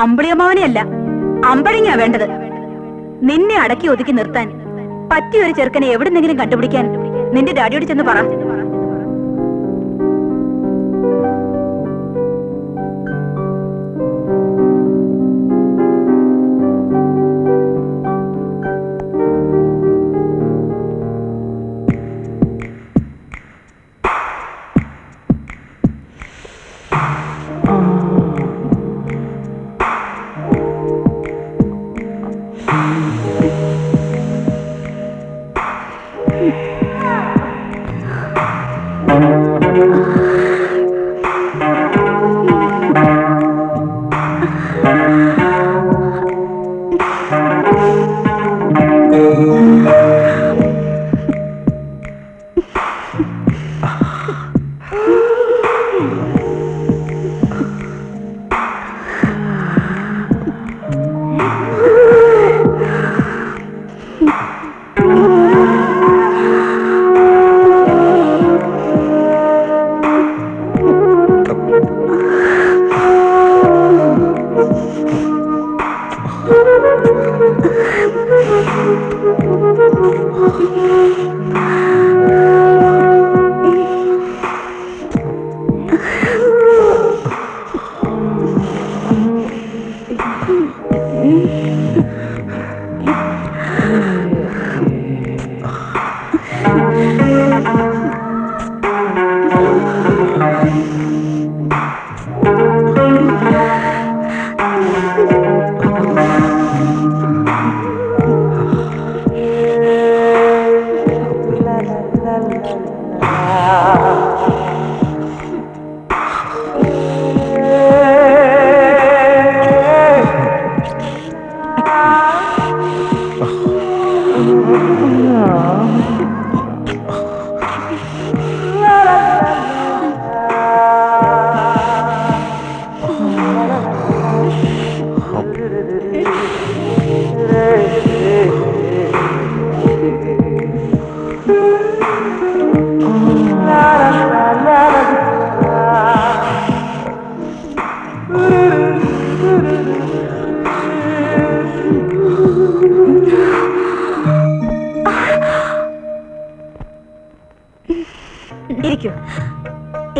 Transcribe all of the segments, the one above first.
അമ്പിളിയമ്മാവനെയല്ല, അമ്പഴിങ്ങാ വേണ്ടത്. നിന്നെ അടക്കി ഒതുക്കി നിർത്താൻ പറ്റിയൊരു ചെറുക്കനെ എവിടെന്നെങ്കിലും കണ്ടുപിടിക്കാൻ നിന്റെ ഡാഡിയോട് ചെന്ന് പറ.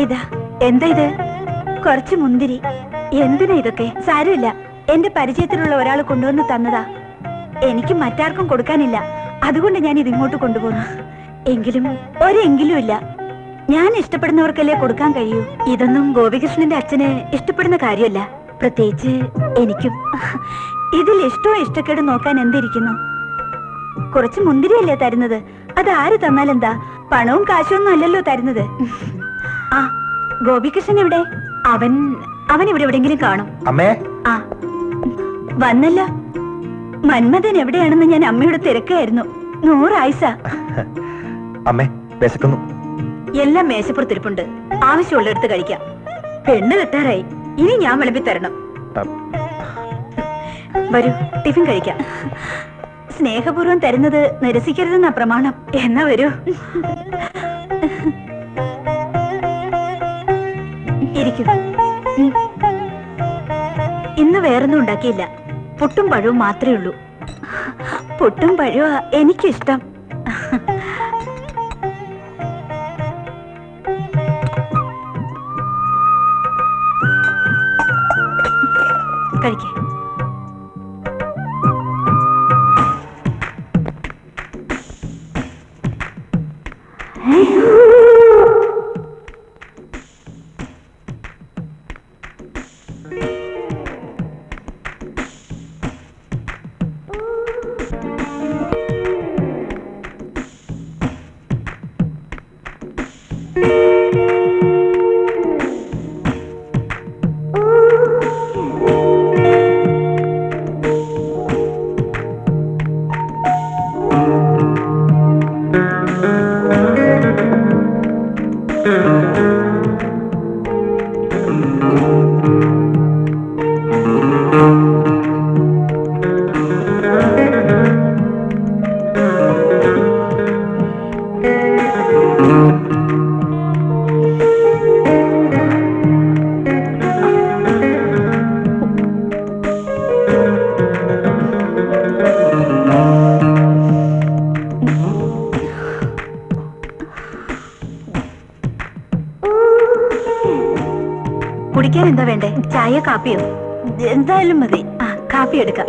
ഇതാ എന്താ ഇത്? കുറച്ച് മുന്തിരി. എന്തിനാ ഇതൊക്കെ? സാരമില്ല, എന്റെ പരിചയത്തിലുള്ള ഒരാൾ കൊണ്ടുവന്ന് തന്നതാ. എനിക്ക് മറ്റാർക്കും കൊടുക്കാനില്ല, അതുകൊണ്ട് ഞാൻ ഇതിങ്ങോട്ട് കൊണ്ടുപോകുന്നു. എങ്കിലും ഒരെങ്കിലും ഇല്ല, ഞാൻ ഇഷ്ടപ്പെടുന്നവർക്കല്ലേ കൊടുക്കാൻ കഴിയൂ. ഇതൊന്നും ഗോപികൃഷ്ണന്റെ അച്ഛന് ഇഷ്ടപ്പെടുന്ന കാര്യമല്ല, പ്രത്യേകിച്ച് എനിക്കും. ഇതിൽ ഇഷ്ടവും ഇഷ്ടക്കേടും നോക്കാൻ എന്തിരിക്കുന്നു? കുറച്ച് മുന്തിരിയല്ലേ തരുന്നത്, അത് ആര് തന്നാലെന്താ? പണവും കാശൊന്നും അല്ലല്ലോ തരുന്നത്. ആ ഗോപികൃഷ്ണൻ എവിടെ? അവൻ ഇവിടെ എവിടെയെങ്കിലും കാണും. ആ വന്നല്ലോ. മന്മഥൻ എവിടെയാണെന്ന് ഞാൻ അമ്മയോട് തിരക്കായിരുന്നു. 100 ആയുസ. എല്ലാം മേശപ്പുറത്തിരിപ്പുണ്ട്, ആവശ്യമുള്ളടുത്ത് കഴിക്കാം. പെണ്ണ് കെട്ടാറായി, ഇനി ഞാൻ വിളമ്പി തരണം. വരൂ, ടിഫിൻ കഴിക്കാം. സ്നേഹപൂർവ്വം തരുന്നത് നിരസിക്കരുതെന്നാ പ്രമാണം. എന്നാ വരൂ. ഇരിക്കൂ. ഇന്ന് വേറൊന്നും ഉണ്ടാക്കിയില്ല, പുട്ടും പഴവും മാത്രമേ ഉള്ളൂ. പുട്ടും പഴവും എനിക്കിഷ്ടം. കഴിക്കേ. കുടിക്കാൻ എന്താ വേണ്ടേ? ചായ കാപ്പിയോ? എന്തായാലും മതി. ആ, കാപ്പി എടുക്കാം.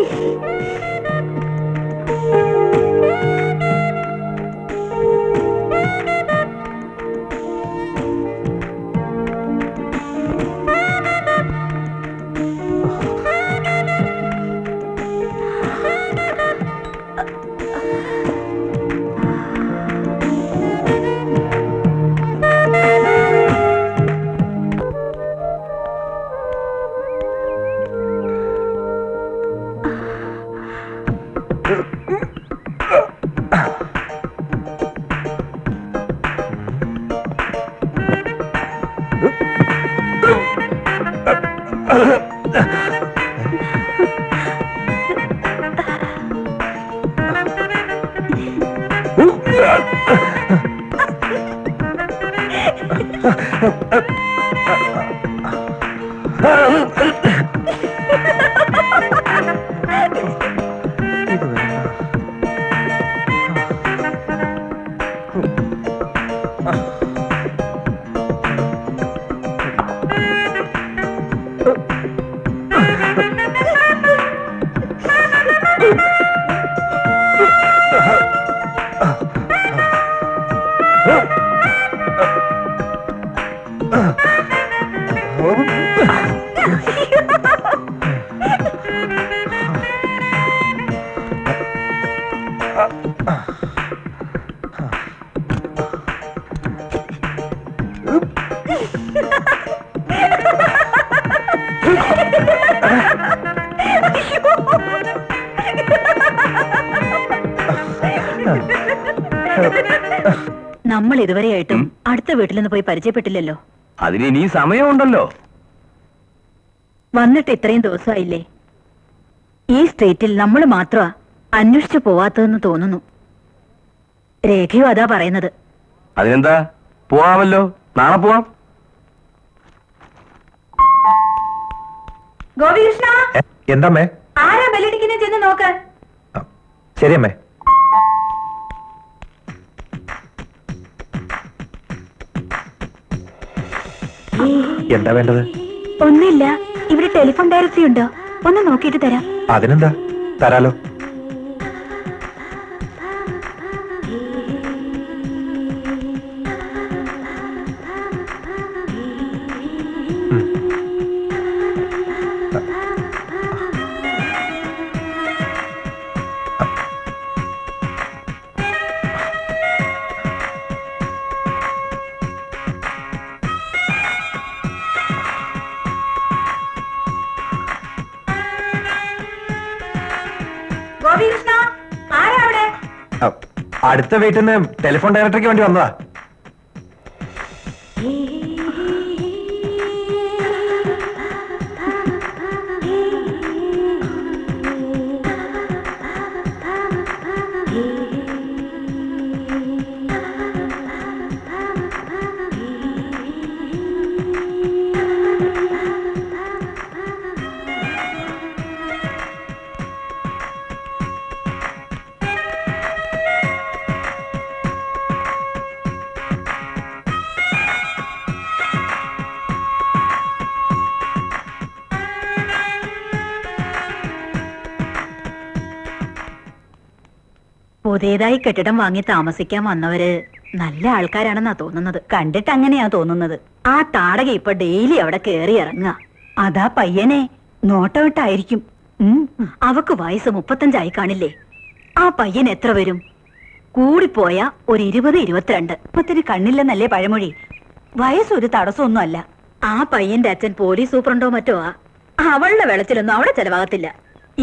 നമ്മൾ ഇതുവരെയായിട്ടും അടുത്ത വീട്ടിൽ നിന്ന് പോയി പരിചയപ്പെട്ടില്ലല്ലോ. അതിന് ഇനി സമയമുണ്ടല്ലോ. വന്നിട്ട് ഇത്രയും ദിവസമായില്ലേ? ഈ സ്ട്രീറ്റിൽ നമ്മൾ മാത്രമാ അന്വേഷിച്ചു പോവാത്തതെന്ന് തോന്നുന്നു. രേഖയും അതാ പറയുന്നത്. അതിനെന്താ, പോവാമല്ലോ. നാളെ പോവാം. ഗോപികൃഷ്ണ, എന്താമ്മേ? ആരാ ബെല്ലടിക്കുന്നത്? ചെന്ന് നോക്ക്. ശരി അമ്മേ. എന്താ വേണ്ടത്? ഒന്നുമില്ല, ഇവിടെ ടെലിഫോൺ ഡയറക്ടറി ഉണ്ടോ? ഒന്ന് നോക്കിയിട്ട് തരാം. അതിനെന്താ, തരാലോ. ഗോപികൃഷ്ണ, ആരാ അവിടെ? അടുത്ത വീട്ടിൽ നിന്ന് ടെലിഫോൺ ഡയറക്ടറിക്ക് വേണ്ടി വന്നതാ. പുതിയതായി കെട്ടിടം വാങ്ങി താമസിക്കാൻ വന്നവര് നല്ല ആൾക്കാരാണെന്നാ തോന്നുന്നത്. കണ്ടിട്ട് അങ്ങനെയാ തോന്നുന്നത്. ആ താടക ഇപ്പൊ ഡെയിലി അവിടെ കേറി ഇറങ്ങുക. അതാ പയ്യനെ നോട്ടമിട്ടായിരിക്കും. അവക്ക് വയസ്സ് 35 കാണില്ലേ? ആ പയ്യൻ എത്ര വരും? കൂടിപ്പോയ ഒരു 20-22. ഒത്തിരി കണ്ണില്ലെന്നല്ലേ പഴമൊഴി. വയസ്സൊരു തടസ്സമൊന്നും അല്ല. ആ പയ്യന്റെ അച്ഛൻ പോലീസ് സൂപ്രണ്ടോ മറ്റോ ആ. അവളുടെ വെളച്ചിലൊന്നും അവിടെ ചെലവാകത്തില്ല.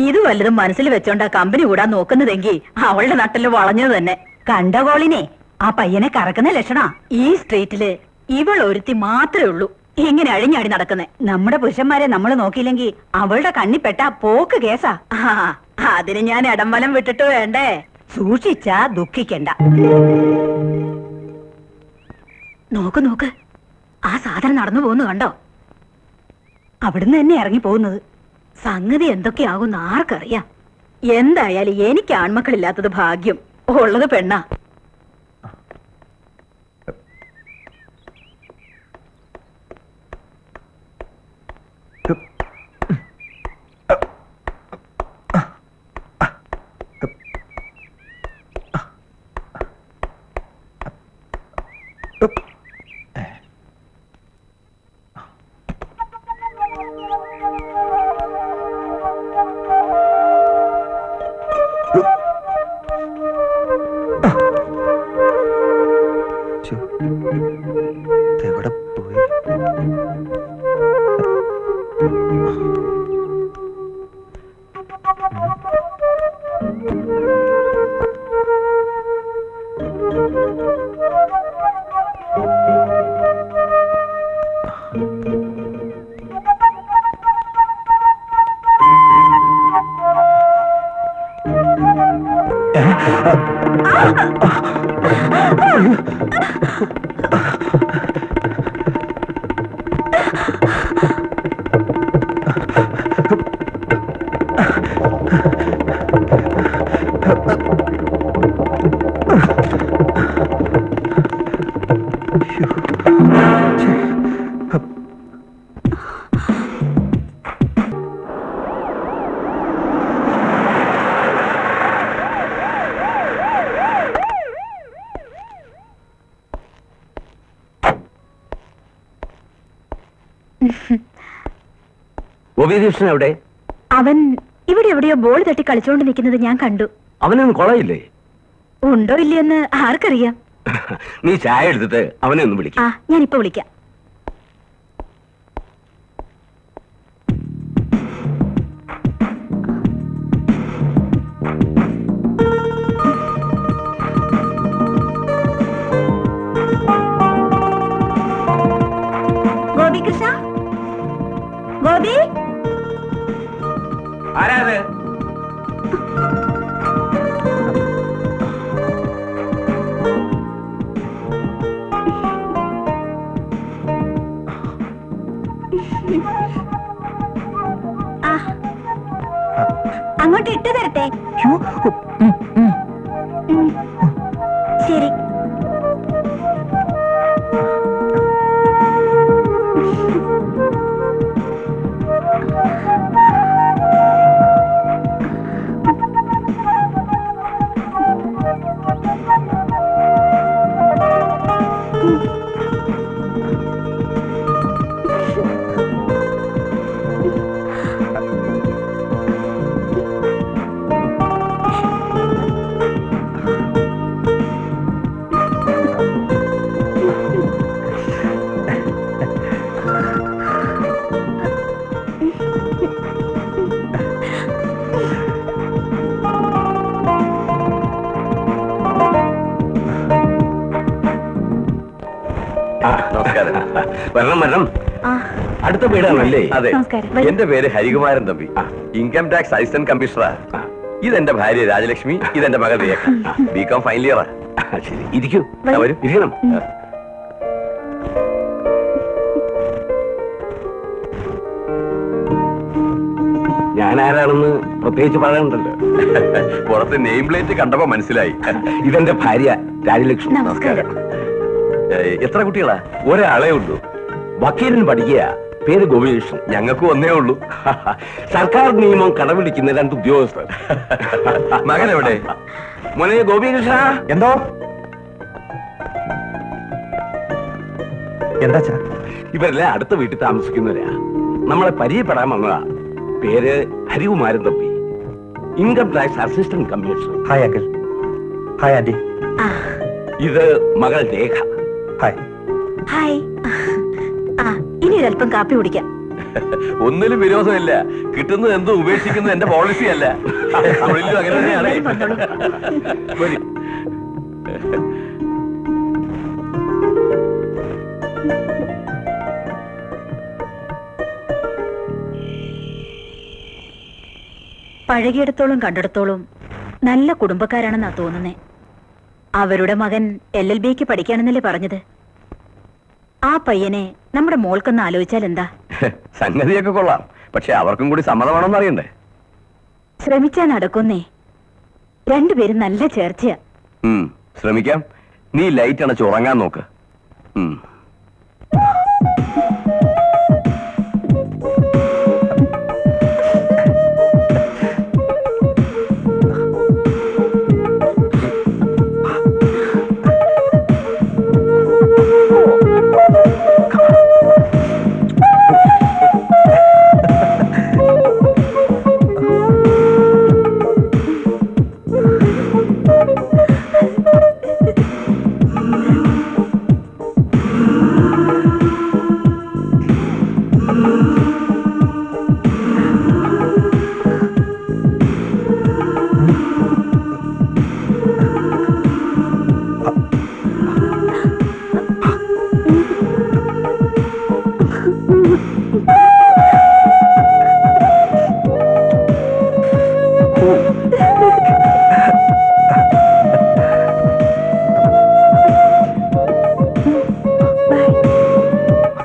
ഇത് വല്ലതും മനസ്സിൽ വെച്ചോണ്ടാ കമ്പനി കൂടാൻ നോക്കുന്നതെങ്കിൽ അവളുടെ നട്ടില് വളഞ്ഞത് തന്നെ. കണ്ട കോളിനെ ആ പയ്യനെ കറക്കുന്ന ലക്ഷണാ. ഈ സ്ട്രീറ്റില് ഇവൾ ഒരുത്തി മാത്രമേ ഉള്ളൂ ഇങ്ങനെ അഴിഞ്ഞാടി നടക്കുന്നേ. നമ്മുടെ പുരുഷന്മാരെ നമ്മൾ നോക്കിയില്ലെങ്കിൽ അവളുടെ കണ്ണിപ്പെട്ട പോക്ക് കേസാ. അതിന് ഞാൻ ഇടംവലം വിട്ടിട്ട് വേണ്ടേ? സൂക്ഷിച്ചാ ദുഃഖിക്കണ്ട. നോക്ക് നോക്ക്, ആ സാധനം നടന്നു പോകുന്നു കണ്ടോ? അവിടുന്ന് തന്നെ ഇറങ്ങി പോകുന്നത്. സംഗതി എന്തൊക്കെയാകുന്ന ആർക്കറിയാം. എന്തായാലും എനിക്ക് ആൺമക്കളില്ലാത്തത് ഭാഗ്യം. ഉള്ളത് പെണ്ണാ. ഗോപികൃഷ്ണൻ എവിടെ? അവൻ ഇവിടെ എവിടെയോ ബോൾ തട്ടി കളിച്ചോണ്ട് നിൽക്കുന്നത് ഞാൻ കണ്ടു. അവനൊന്നും കൊളയില്ലേ? ഉണ്ടോ ഇല്ലയെന്ന് ആർക്കറിയാം. നീ ചായ എടുത്തിട്ട് അവനെ ഒന്ന് വിളിക്ക. ആ, ഞാനിപ്പോ വിളിക്കാം. ഗോപികൃഷ്ണ, ഗോപി, ആരാത്? അങ്ങോട്ട് ഇട്ടു തരട്ടെ? ശരി. നമസ്കാരം. വരണം വരണം. അടുത്ത വീടാണല്ലേ? അതെ. എന്റെ പേര് Harikumaran Thampi, income tax assistant കമ്മീഷണറാ. ഇതെന്റെ ഭാര്യ രാജലക്ഷ്മി, ഇതെന്റെ മകൾ രേഖ, ബികോം ഫൈനൽ ഇയറാ. ശരി, ഇരിക്കൂ. വരൂ, ഇരിക്കണം. ഞാൻ ആരാണെന്ന് പ്രത്യേകിച്ച് പറയണ്ടല്ലോ. പുറത്ത് നെയിം പ്ലേറ്റ് കണ്ടപ്പോ മനസ്സിലായി. ഇതെന്റെ ഭാര്യ രാജലക്ഷ്മി. നമസ്കാരം. എത്ര കുട്ടികളാ? ഒരാളെ ഉള്ളൂ. വക്കീലിന് പഠിക്കുക. പേര് ഗോപികൃഷ്ണൻ. ഞങ്ങൾക്കും ഒന്നേ ഉള്ളൂ. സർക്കാർ നിയമം കടപിടിക്കുന്ന 2 ഉദ്യോഗസ്ഥർ. മകൻ എവിടെ? മോനെ ഗോപികൃഷ്ണ. എന്തോ? എന്താ? ഇവരെല്ലാം അടുത്ത വീട്ടിൽ താമസിക്കുന്നവരാ. നമ്മളെ പരിചയപ്പെടാൻ വന്നതാ. പേര് Harikumaran Thampi, income tax assistant commissioner. Hi uncle. Hi aunty. ഇത് മകൾ രേഖ. ഹായ്. ഹായ്. ഇനി ഒരല്പം കാപ്പി കുടിക്കാം. ഒന്നിലും വിരോധമില്ല. കിട്ടുന്നത് എന്തും ഉപേക്ഷിക്കുന്നത് എന്റെ പോളിസി അല്ല. തൊഴിലും അങ്ങനെ തന്നെയാണ്. വരൂ. പഴകിയിടത്തോളം കണ്ടിടത്തോളം നല്ല കുടുംബക്കാരാണെന്നാ തോന്നുന്നേ. അവരുടെ മകൻ LLBക്ക് പഠിക്കാണെന്നല്ലേ പറഞ്ഞത്? ആ പയ്യനെ നമ്മുടെ മോൾക്കൊന്ന് ആലോചിച്ചാൽ എന്താ? സംഗതിയൊക്കെ കൊള്ളാം, പക്ഷെ അവർക്കും കൂടി സമ്മതമാണെന്ന് അറിയണ്ടേ? ശ്രമിച്ചാ നടക്കുന്നേ. രണ്ടുപേരും നല്ല ചേർച്ചയാ. ശ്രമിക്കാം. നീ ലൈറ്റ് അണച്ച് ഉറങ്ങാൻ നോക്ക്.